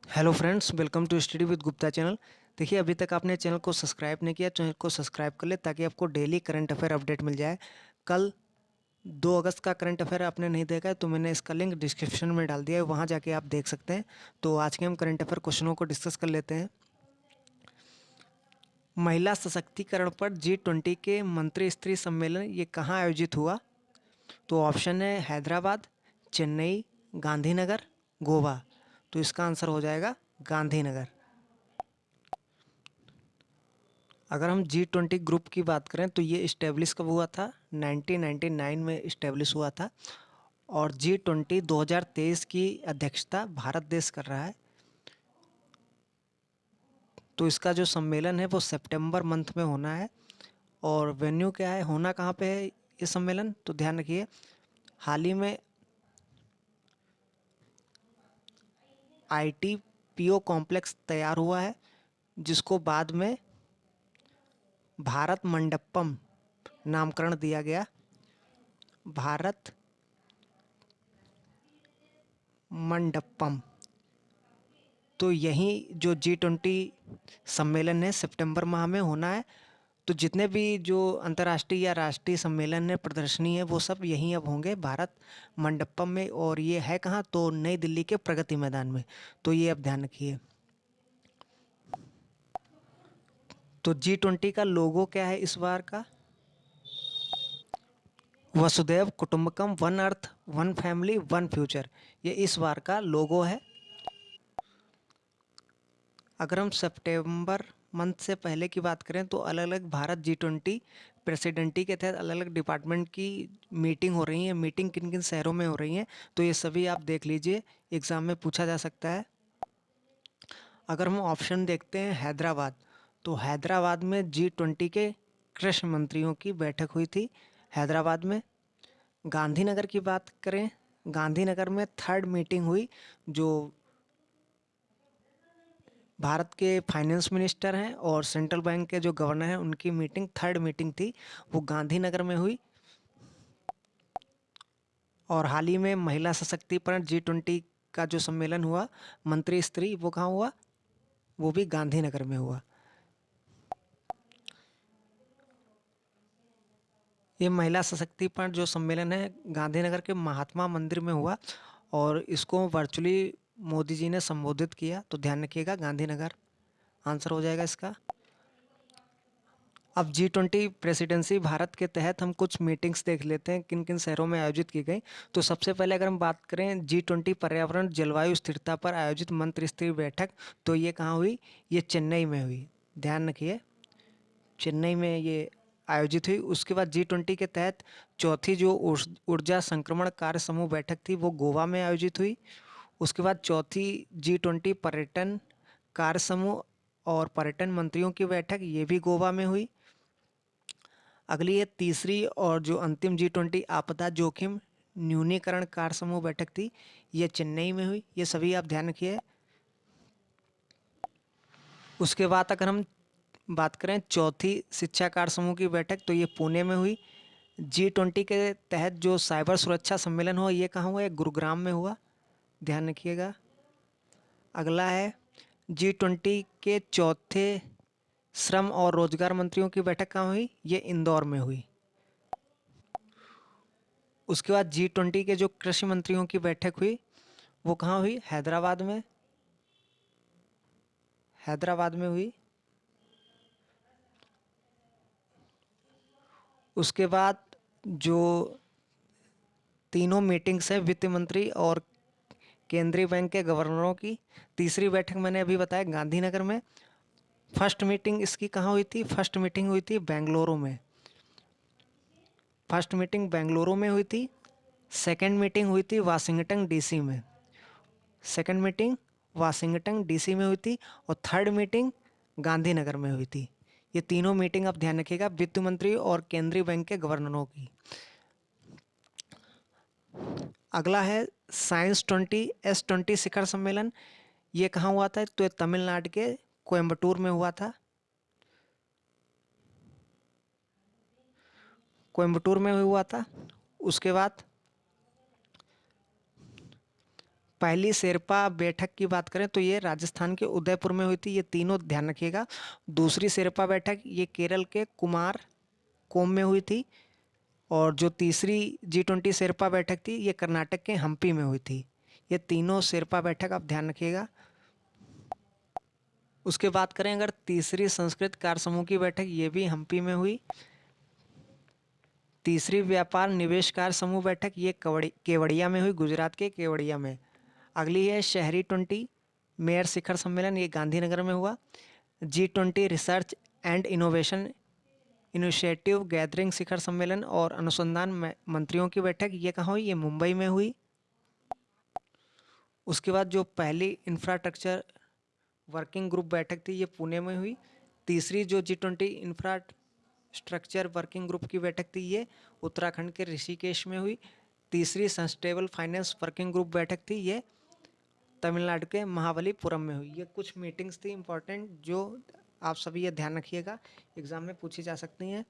Hello friends, welcome to study with Gupta channel. देखिए, अभी तक आपने चैनल को सब्सक्राइब नहीं किया, चैनल को सब्सक्राइब कर ले ताकि आपको डेली करंट अफेयर अपडेट मिल जाए। कल 2 अगस्त का करंट अफेयर आपने नहीं देखा है तो मैंने इसका लिंक डिस्क्रिप्शन में डाल दिया है, वहाँ जाके आप देख सकते हैं। तो आज के हम करंट अफेयर क्वेश्चनों को डिस्कस कर लेते हैं। महिला सशक्तिकरण पर G20 के मंत्री स्तरीय सम्मेलन ये कहाँ आयोजित हुआ? तो ऑप्शन है हैदराबाद, चेन्नई, गांधीनगर, गोवा। तो इसका आंसर हो जाएगा गांधीनगर। अगर हम G20 ग्रुप की बात करें तो ये इस्टेब्लिश कब हुआ था? 1999 में इस्टेब्लिश हुआ था। और G20 2023 की अध्यक्षता भारत देश कर रहा है। तो इसका जो सम्मेलन है वो सितंबर मंथ में होना है। और वेन्यू क्या है, होना कहाँ पे है ये सम्मेलन? तो ध्यान रखिए, हाल ही में ITPO कॉम्प्लेक्स तैयार हुआ है, जिसको बाद में भारत मंडपम नामकरण दिया गया। भारत मंडपम। तो यहीं जो G20 सम्मेलन है सितंबर माह में होना है। तो जितने भी जो अंतर्राष्ट्रीय या राष्ट्रीय सम्मेलन है, प्रदर्शनी है, वो सब यहीं अब होंगे भारत मंडपम में। और ये है कहाँ? तो नई दिल्ली के प्रगति मैदान में। तो ये अब ध्यान रखिए। तो G20 का लोगो क्या है इस बार का? वसुधैव कुटुंबकम, one earth, one family, one future. ये इस बार का लोगो है। अगर हम सितंबर मंथ से पहले की बात करें तो अलग अलग भारत G20 प्रेसिडेंटी के तहत अलग अलग डिपार्टमेंट की मीटिंग हो रही है। मीटिंग किन किन शहरों में हो रही हैं तो ये सभी आप देख लीजिए, एग्ज़ाम में पूछा जा सकता है। अगर हम ऑप्शन देखते हैं हैदराबाद, तो हैदराबाद में G20 के कृषि मंत्रियों की बैठक हुई थी हैदराबाद में। गांधीनगर की बात करें, गांधीनगर में थर्ड मीटिंग हुई। जो भारत के फाइनेंस मिनिस्टर हैं और सेंट्रल बैंक के जो गवर्नर हैं उनकी मीटिंग, थर्ड मीटिंग थी, वो गांधीनगर में हुई। और हाल ही में महिला सशक्तिकरण G20 का जो सम्मेलन हुआ मंत्री स्तरीय, वो कहाँ हुआ? वो भी गांधीनगर में हुआ। ये महिला सशक्तिकरण जो सम्मेलन है गांधीनगर के महात्मा मंदिर में हुआ और इसको वर्चुअली मोदी जी ने संबोधित किया। तो ध्यान रखिएगा, गांधीनगर आंसर हो जाएगा इसका। अब G20 प्रेसिडेंसी भारत के तहत हम कुछ मीटिंग्स देख लेते हैं किन किन शहरों में आयोजित की गई। तो सबसे पहले अगर हम बात करें G20 पर्यावरण जलवायु स्थिरता पर आयोजित मंत्रिस्तरीय बैठक, तो ये कहाँ हुई? ये चेन्नई में हुई। ध्यान रखिए, चेन्नई में ये आयोजित हुई। उसके बाद G20 के तहत चौथी जो ऊर्जा संक्रमण कार्य समूह बैठक थी वो गोवा में आयोजित हुई। उसके बाद चौथी G20 पर्यटन कार्य समूह और पर्यटन मंत्रियों की बैठक, ये भी गोवा में हुई। अगली ये तीसरी और जो अंतिम G20 आपदा जोखिम न्यूनीकरण कार्य समूह बैठक थी, ये चेन्नई में हुई। ये सभी आप ध्यान रखिए। उसके बाद अगर हम बात करें चौथी शिक्षा कार्य समूह की बैठक, तो ये पुणे में हुई। G20 के तहत जो साइबर सुरक्षा सम्मेलन हुआ, ये कहाँ हुआ? ये गुरुग्राम में हुआ। ध्यान रखिएगा। अगला है G20 के चौथे श्रम और रोजगार मंत्रियों की बैठक कहाँ हुई? ये इंदौर में हुई। उसके बाद G20 के जो कृषि मंत्रियों की बैठक हुई वो कहाँ हुई? हैदराबाद में। हैदराबाद में हुई। उसके बाद जो तीनों मीटिंग्स हैं वित्त मंत्री और केंद्रीय बैंक के गवर्नरों की, तीसरी बैठक मैंने अभी बताया गांधीनगर में। फर्स्ट मीटिंग इसकी कहाँ हुई थी? फर्स्ट मीटिंग हुई थी बेंगलुरु में। फर्स्ट मीटिंग बेंगलुरु में हुई थी। सेकंड मीटिंग हुई थी वाशिंगटन डीसी में। सेकंड मीटिंग वाशिंगटन डीसी में हुई थी। और थर्ड मीटिंग गांधीनगर में हुई थी। ये तीनों मीटिंग आप ध्यान रखिएगा, वित्त मंत्री और केंद्रीय बैंक के गवर्नरों की। अगला है साइंस 20 S20 शिखर सम्मेलन। ये कहाँ हुआ था? तो ये तमिलनाडु के कोयम्बटूर में हुआ था। कोयम्बटूर में हुआ था। उसके बाद पहली शेरपा बैठक की बात करें तो ये राजस्थान के उदयपुर में हुई थी, ये तीनों ध्यान रखिएगा। दूसरी शेरपा बैठक ये केरल के कुमार कोम में हुई थी। और जो तीसरी G20 शेरपा बैठक थी ये कर्नाटक के हम्पी में हुई थी। ये तीनों शेरपा बैठक आप ध्यान रखिएगा। उसके बात करें अगर तीसरी संस्कृत कार्य समूह की बैठक, ये भी हम्पी में हुई। तीसरी व्यापार निवेश कार्य समूह बैठक ये केवड़िया में हुई, गुजरात के केवड़िया में। अगली है शहरी 20 मेयर शिखर सम्मेलन, ये गांधीनगर में हुआ। G20 research and innovation initiative gathering शिखर सम्मेलन और अनुसंधान मंत्रियों की बैठक ये कहाँ हुई, ये मुंबई में हुई। उसके बाद जो पहली इंफ्रास्ट्रक्चर वर्किंग ग्रुप बैठक थी ये पुणे में हुई। तीसरी जो G20 इंफ्रास्ट्रक्चर वर्किंग ग्रुप की बैठक थी ये उत्तराखंड के ऋषिकेश में हुई। तीसरी सस्टेनेबल फाइनेंस वर्किंग ग्रुप बैठक थी ये तमिलनाडु के महाबलीपुरम में हुई। ये कुछ मीटिंग्स थी इंपॉर्टेंट जो आप सभी ये ध्यान रखिएगा, एग्जाम में पूछी जा सकती हैं।